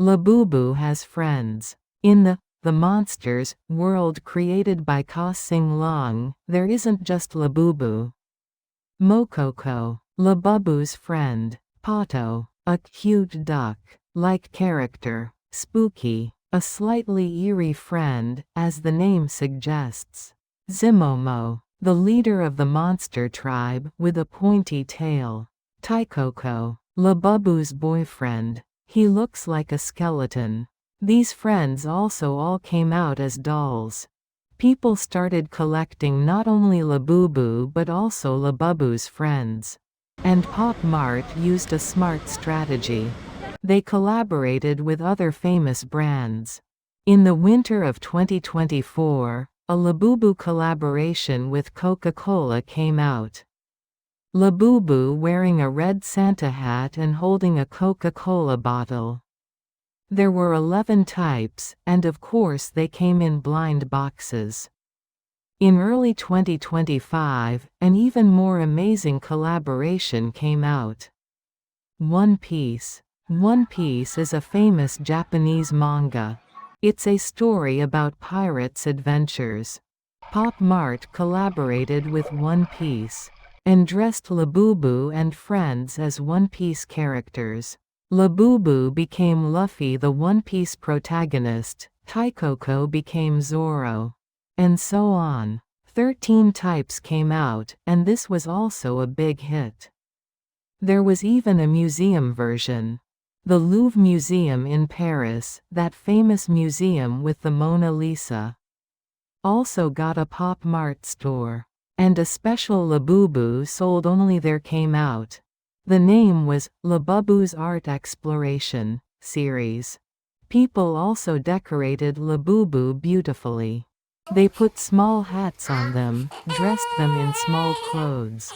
Labubu has friends. In the monsters world created by Ka Sing Long, there isn't just Labubu. Mokoko, Labubu's friend. Pato, a cute duck-like character. Spooky, a slightly eerie friend, as the name suggests. Zimomo, the leader of the monster tribe with a pointy tail. Taikoko, Labubu's boyfriend. He looks like a skeleton. These friends also all came out as dolls. People started collecting not only Labubu but also Labubu's friends. And Pop Mart used a smart strategy. They collaborated with other famous brands. In the winter of 2024, a Labubu collaboration with Coca-Cola came out. Labubu wearing a red Santa hat and holding a Coca-Cola bottle. There were 11 types, and of course they came in blind boxes. In early 2025, an even more amazing collaboration came out. One Piece. One Piece is a famous Japanese manga. It's a story about pirates' adventures. Pop Mart collaborated with One Piece and dressed Labubu and friends as One Piece characters. Labubu became Luffy, the One Piece protagonist, Taikoko became Zoro. And so on. 13 types came out, and this was also a big hit. There was even a museum version. The Louvre Museum in Paris, that famous museum with the Mona Lisa, also got a Pop Mart store. And a special Labubu sold only there came out. The name was Labubu's Art Exploration series. People also decorated Labubu beautifully. They put small hats on them, dressed them in small clothes,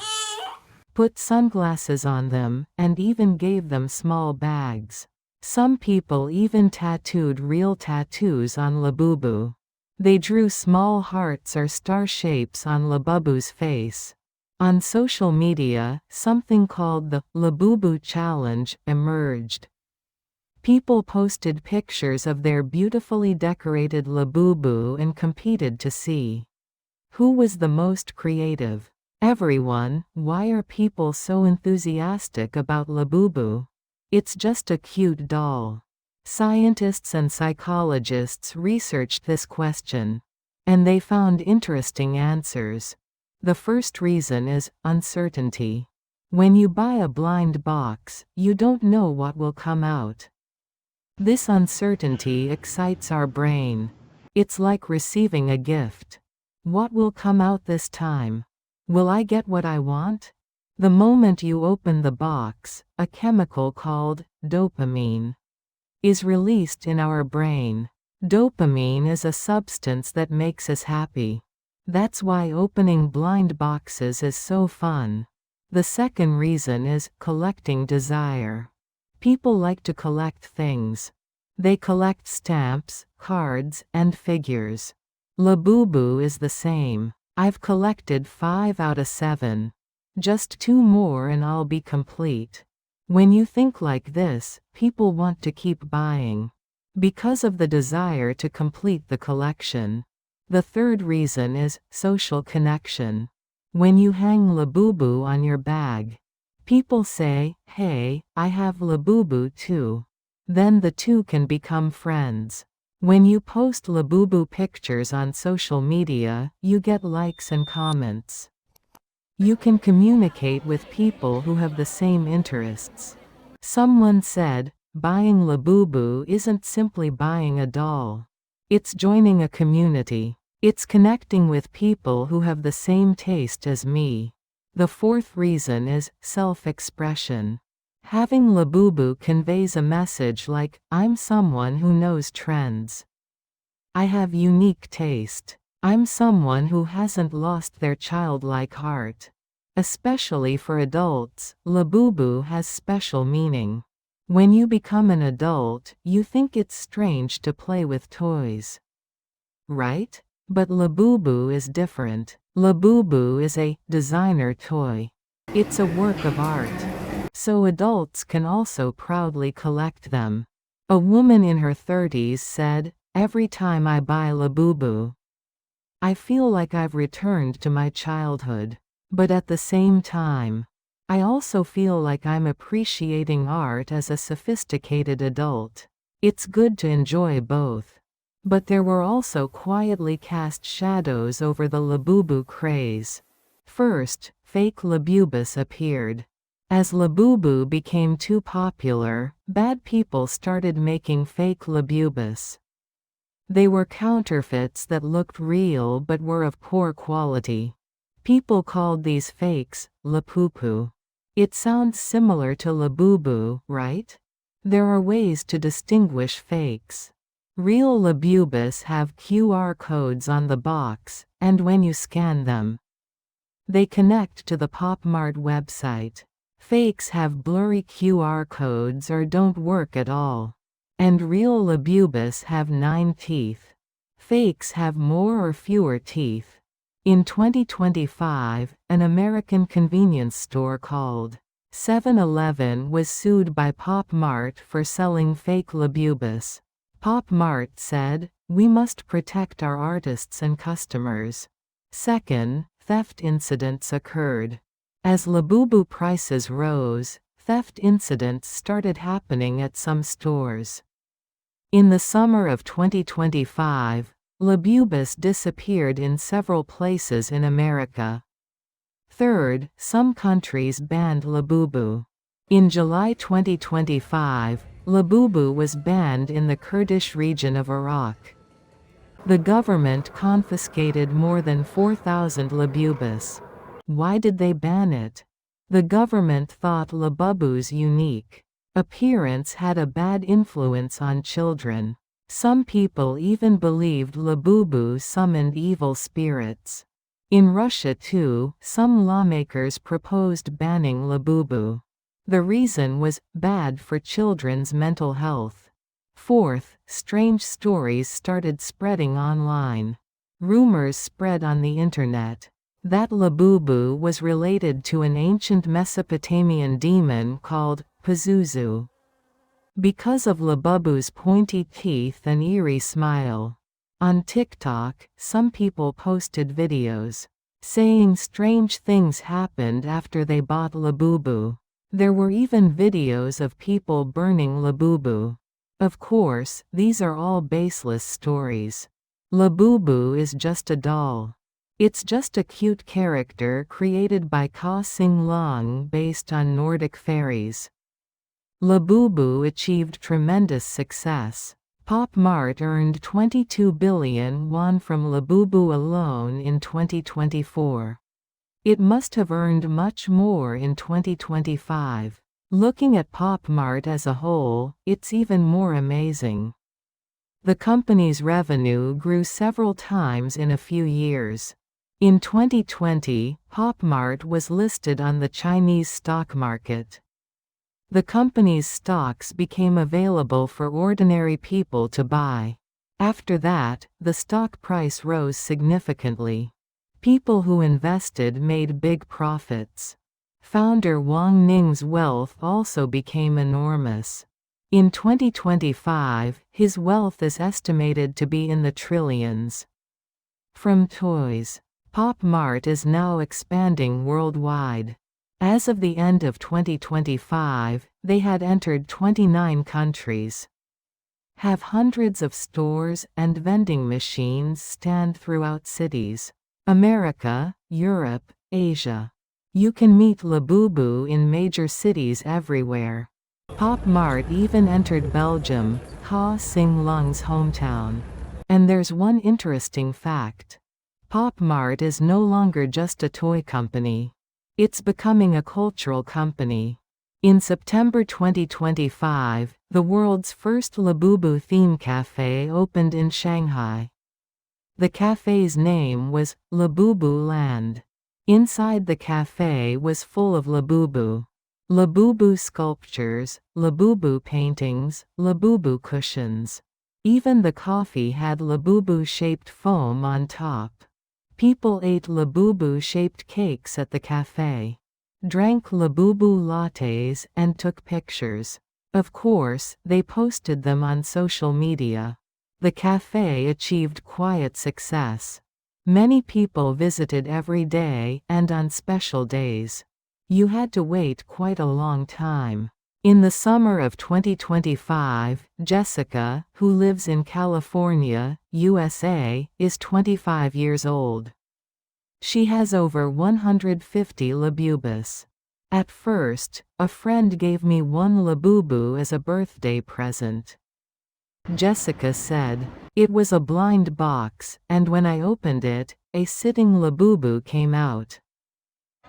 put sunglasses on them, and even gave them small bags. Some people even tattooed real tattoos on Labubu. They drew small hearts or star shapes on Labubu's face. On social media, something called the Labubu Challenge emerged. People posted pictures of their beautifully decorated Labubu and competed to see who was the most creative. Everyone, why are people so enthusiastic about Labubu? It's just a cute doll. Scientists and psychologists researched this question, and they found interesting answers. The first reason is uncertainty. When you buy a blind box, you don't know what will come out. This uncertainty excites our brain. It's like receiving a gift. What will come out this time? Will I get what I want? The moment you open the box, a chemical called dopamine is released in our brain. Dopamine is a substance that makes us happy. That's why opening blind boxes is so fun. The second reason is collecting desire. People like to collect things. They collect stamps, cards, and figures. Labubu is the same. I've collected 5 out of 7. Just 2 more and I'll be complete. When you think like this, people want to keep buying because of the desire to complete the collection. The third reason is social connection. When you hang Labubu on your bag, people say, "Hey, I have Labubu too." Then the two can become friends. When you post Labubu pictures on social media, you get likes and comments. You can communicate with people who have the same interests. Someone said, buying Labubu isn't simply buying a doll. It's joining a community. It's connecting with people who have the same taste as me. The fourth reason is self-expression. Having Labubu conveys a message like, I'm someone who knows trends. I have unique taste. I'm someone who hasn't lost their childlike heart. Especially for adults, Labubu has special meaning. When you become an adult, you think it's strange to play with toys. Right? But Labubu is different. Labubu is a designer toy. It's a work of art. So adults can also proudly collect them. A woman in her 30s said, "Every time I buy Labubu, I feel like I've returned to my childhood. But at the same time, I also feel like I'm appreciating art as a sophisticated adult. It's good to enjoy both." But there were also quietly cast shadows over the Labubu craze. First, fake Labubus appeared. As Labubu became too popular, bad people started making fake Labubus. They were counterfeits that looked real but were of poor quality. People called these fakes Lapupu. It sounds similar to Labubu, right? There are ways to distinguish fakes. Real Labubus have QR codes on the box, and when you scan them, they connect to the PopMart website. Fakes have blurry QR codes or don't work at all. And real Labubus have 9 teeth. Fakes have more or fewer teeth. In 2025, an American convenience store called 7-Eleven was sued by PopMart for selling fake Labubus. PopMart said, "We must protect our artists and customers." Second, theft incidents occurred. As Labubu prices rose, theft incidents started happening at some stores. In the summer of 2025, Labubus disappeared in several places in America. Third, some countries banned Labubu. In July 2025, Labubu was banned in the Kurdish region of Iraq. The government confiscated more than 4,000 Labubus. Why did they ban it? The government thought Labubu's unique appearance had a bad influence on children. Some people even believed Labubu summoned evil spirits. In Russia too, some lawmakers proposed banning Labubu. The reason was bad for children's mental health. Fourth, strange stories started spreading online. Rumors spread on the internet that Labubu was related to an ancient Mesopotamian demon called Pazuzu. Because of Labubu's pointy teeth and eerie smile. On TikTok, some people posted videos saying strange things happened after they bought Labubu. There were even videos of people burning Labubu. Of course, these are all baseless stories. Labubu is just a doll. It's just a cute character created by Ka Sing Long based on Nordic fairies. Labubu achieved tremendous success. PopMart earned 22 billion won from Labubu alone in 2024. It must have earned much more in 2025. Looking at PopMart as a whole, it's even more amazing. The company's revenue grew several times in a few years. In 2020, PopMart was listed on the Chinese stock market. The company's stocks became available for ordinary people to buy. After that, the stock price rose significantly. People who invested made big profits. Founder Wang Ning's wealth also became enormous. In 2025, his wealth is estimated to be in the trillions. From toys, PopMart is now expanding worldwide. As of the end of 2025, they had entered 29 countries. Have hundreds of stores and vending machines stand throughout cities. America, Europe, Asia. You can meet Labubu in major cities everywhere. PopMart even entered Belgium, Ka Sing Lung's hometown. And there's one interesting fact. PopMart is no longer just a toy company. It's becoming a cultural company. In September 2025, the world's first Labubu theme cafe opened in Shanghai. The cafe's name was Labubu Land. Inside the cafe was full of Labubu. Labubu sculptures, Labubu paintings, Labubu cushions. Even the coffee had Labubu-shaped foam on top. People ate Labubu-shaped cakes at the cafe, drank Labubu lattes, and took pictures. Of course, they posted them on social media. The cafe achieved quiet success. Many people visited every day and on special days. You had to wait quite a long time. In the summer of 2025, Jessica, who lives in California, USA, is 25 years old. She has over 150 Labubus. At first, a friend gave me one Labubu as a birthday present. Jessica said, "It was a blind box, and when I opened it, a sitting Labubu came out.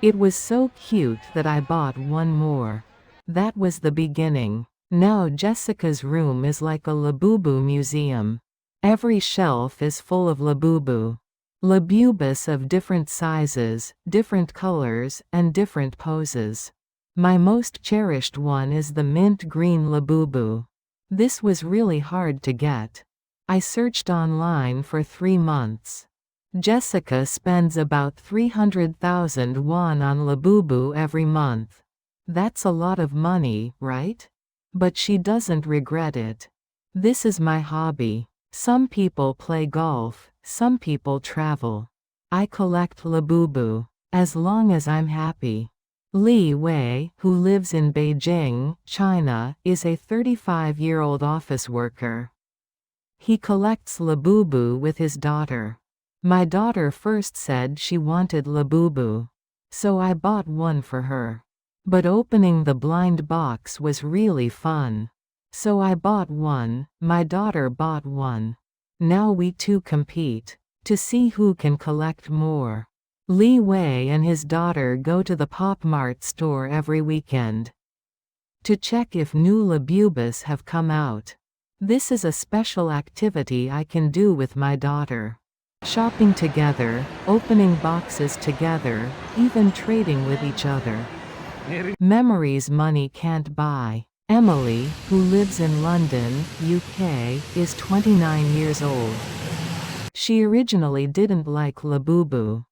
It was so cute that I bought one more." That was the beginning. Now Jessica's room is like a Labubu museum. Every shelf is full of Labubu. Labubus of different sizes, different colors, and different poses. My most cherished one is the mint green Labubu. This was really hard to get. I searched online for 3 months. Jessica spends about 300,000 won on Labubu every month. That's a lot of money, right? But she doesn't regret it. This is my hobby. Some people play golf, some people travel. I collect Labubu. As long as I'm happy. Li Wei, who lives in Beijing, China, is a 35-year-old office worker. He collects Labubu with his daughter. My daughter first said she wanted Labubu. So I bought one for her. But opening the blind box was really fun. So I bought one, my daughter bought one. Now we two compete to see who can collect more. Li Wei and his daughter go to the Pop Mart store every weekend to check if new Labubus have come out. This is a special activity I can do with my daughter. Shopping together, opening boxes together, even trading with each other. Memories money can't buy. Emily, who lives in London, UK, is 29 years old. She originally didn't like Labubu.